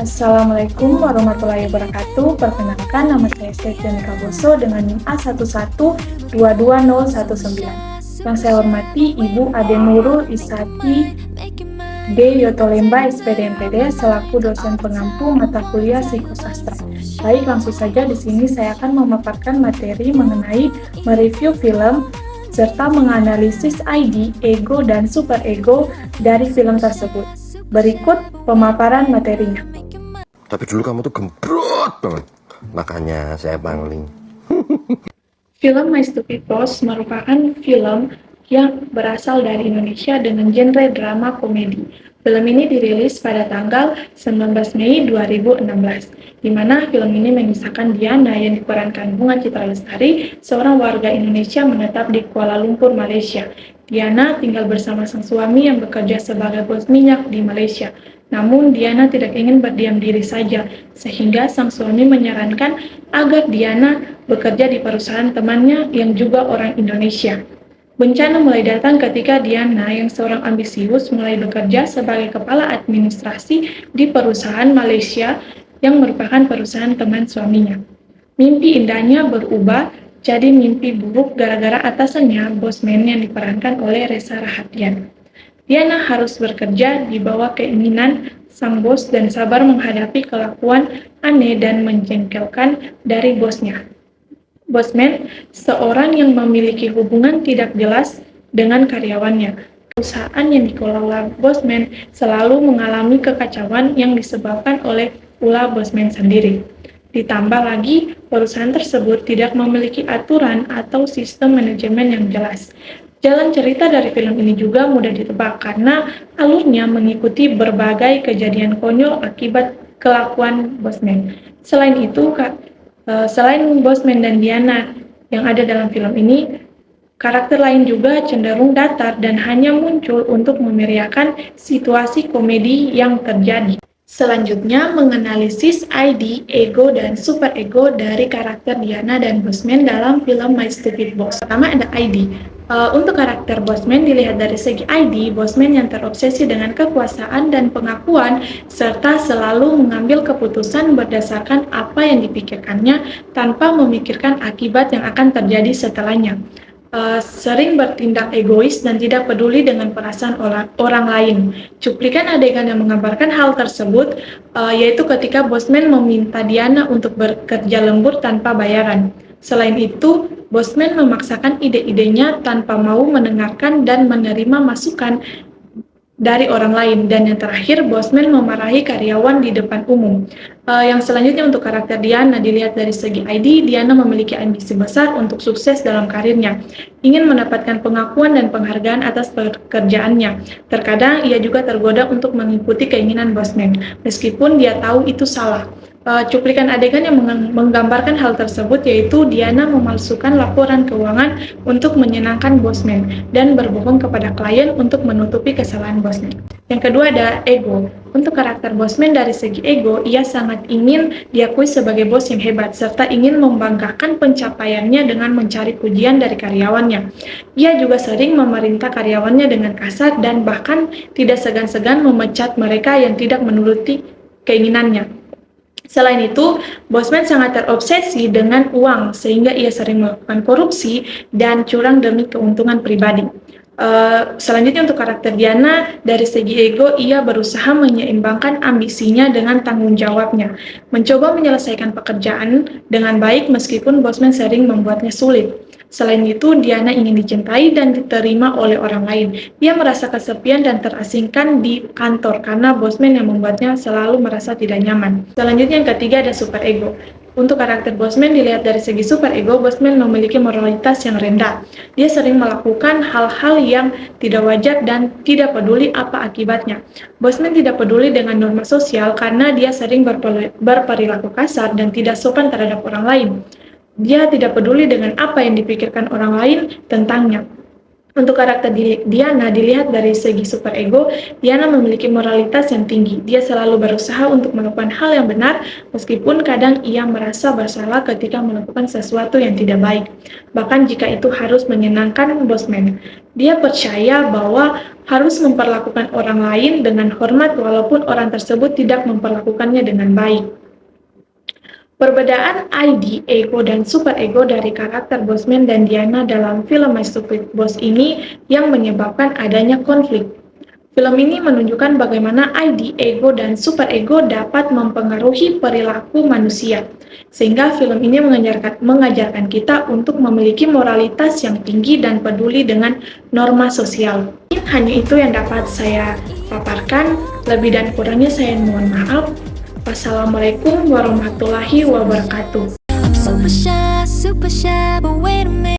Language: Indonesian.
Assalamualaikum warahmatullahi wabarakatuh. Perkenalkan, nama saya Septianika Boso dengan NIM A11222019. Yang saya hormati Ibu Ade Nurul Isati D. Yotolemba SPD MPD selaku dosen pengampu mata kuliah psikosastra. Baik, langsung saja di sini saya akan memaparkan materi mengenai mereview film serta menganalisis ID, ego, dan superego dari film tersebut. Berikut pemaparan materinya. Tapi dulu kamu tuh gembrot banget, makanya saya pangling. Film My Stupid Boss merupakan film yang berasal dari Indonesia dengan genre drama komedi. Film ini dirilis pada tanggal 19 Mei 2016, di mana film ini mengisahkan Diana yang diperankan Bunga Citra Lestari, seorang warga Indonesia menetap di Kuala Lumpur, Malaysia. Diana tinggal bersama sang suami yang bekerja sebagai bos minyak di Malaysia. Namun Diana tidak ingin berdiam diri saja, sehingga sang suami menyarankan agar Diana bekerja di perusahaan temannya yang juga orang Indonesia. Bencana mulai datang ketika Diana yang seorang ambisius mulai bekerja sebagai kepala administrasi di perusahaan Malaysia yang merupakan perusahaan teman suaminya. Mimpi indahnya berubah jadi mimpi buruk gara-gara atasannya, bosman yang diperankan oleh Reza Rahadian. Diana harus bekerja di bawah keinginan sang bos dan sabar menghadapi kelakuan aneh dan menjengkelkan dari bosnya. Bosman, seorang yang memiliki hubungan tidak jelas dengan karyawannya. Perusahaan yang dikelola Bosman selalu mengalami kekacauan yang disebabkan oleh ulah Bosman sendiri. Ditambah lagi, perusahaan tersebut tidak memiliki aturan atau sistem manajemen yang jelas. Jalan cerita dari film ini juga mudah ditebak karena alurnya mengikuti berbagai kejadian konyol akibat kelakuan Bosman. Selain itu, selain Bosman dan Diana yang ada dalam film ini, karakter lain juga cenderung datar dan hanya muncul untuk memeriahkan situasi komedi yang terjadi. Selanjutnya, menganalisis ID, ego, dan superego dari karakter Diana dan Bosman dalam film My Stupid Boss. Pertama ada ID. Untuk karakter Bosman dilihat dari segi ID, Bosman yang terobsesi dengan kekuasaan dan pengakuan, serta selalu mengambil keputusan berdasarkan apa yang dipikirkannya tanpa memikirkan akibat yang akan terjadi setelahnya. Sering bertindak egois dan tidak peduli dengan perasaan orang lain. Cuplikan adegan yang menggambarkan hal tersebut yaitu ketika Bosman meminta Diana untuk bekerja lembur tanpa bayaran. Selain itu, Bosman memaksakan ide-idenya tanpa mau mendengarkan dan menerima masukan dari orang lain. Dan yang terakhir, Bosman memarahi karyawan di depan umum. Yang selanjutnya untuk karakter Diana, dilihat dari segi ID, Diana memiliki ambisi besar untuk sukses dalam karirnya. Ingin mendapatkan pengakuan dan penghargaan atas pekerjaannya. Terkadang ia juga tergoda untuk mengikuti keinginan Bosman, meskipun dia tahu itu salah. Cuplikan adegan yang menggambarkan hal tersebut yaitu Diana memalsukan laporan keuangan untuk menyenangkan Bosman dan berbohong kepada klien untuk menutupi kesalahan Bosman. Yang kedua ada ego. Untuk karakter Bosman dari segi ego, ia sangat ingin diakui sebagai bos yang hebat serta ingin membanggakan pencapaiannya dengan mencari pujian dari karyawannya. Ia juga sering memerintah karyawannya dengan kasar dan bahkan tidak segan-segan memecat mereka yang tidak menuruti keinginannya. Selain itu, Bosman sangat terobsesi dengan uang sehingga ia sering melakukan korupsi dan curang demi keuntungan pribadi. Selanjutnya untuk karakter Diana, dari segi ego ia berusaha menyeimbangkan ambisinya dengan tanggung jawabnya, mencoba menyelesaikan pekerjaan dengan baik meskipun Bosman sering membuatnya sulit. Selain itu, Diana ingin dicintai dan diterima oleh orang lain. Ia merasa kesepian dan terasingkan di kantor karena Bosman yang membuatnya selalu merasa tidak nyaman. Selanjutnya yang ketiga ada superego. Untuk karakter Bosman dilihat dari segi superego, Bosman memiliki moralitas yang rendah. Dia sering melakukan hal-hal yang tidak wajar dan tidak peduli apa akibatnya. Bosman tidak peduli dengan norma sosial karena dia sering berperilaku kasar dan tidak sopan terhadap orang lain. Dia tidak peduli dengan apa yang dipikirkan orang lain tentangnya. Untuk karakter Diana dilihat dari segi superego, Diana memiliki moralitas yang tinggi. Dia selalu berusaha untuk melakukan hal yang benar, meskipun kadang ia merasa bersalah ketika melakukan sesuatu yang tidak baik. Bahkan jika itu harus menyenangkan Bosman. Dia percaya bahwa harus memperlakukan orang lain dengan hormat walaupun orang tersebut tidak memperlakukannya dengan baik. Perbedaan ID, ego, dan superego dari karakter Bosman dan Diana dalam film My Stupid Boss ini yang menyebabkan adanya konflik. Film ini menunjukkan bagaimana ID, ego, dan superego dapat mempengaruhi perilaku manusia. Sehingga film ini mengajarkan kita untuk memiliki moralitas yang tinggi dan peduli dengan norma sosial. Hanya itu yang dapat saya paparkan. Lebih dan kurangnya saya mohon maaf. Wassalamualaikum warahmatullahi wabarakatuh. Super shy, but wait a minute.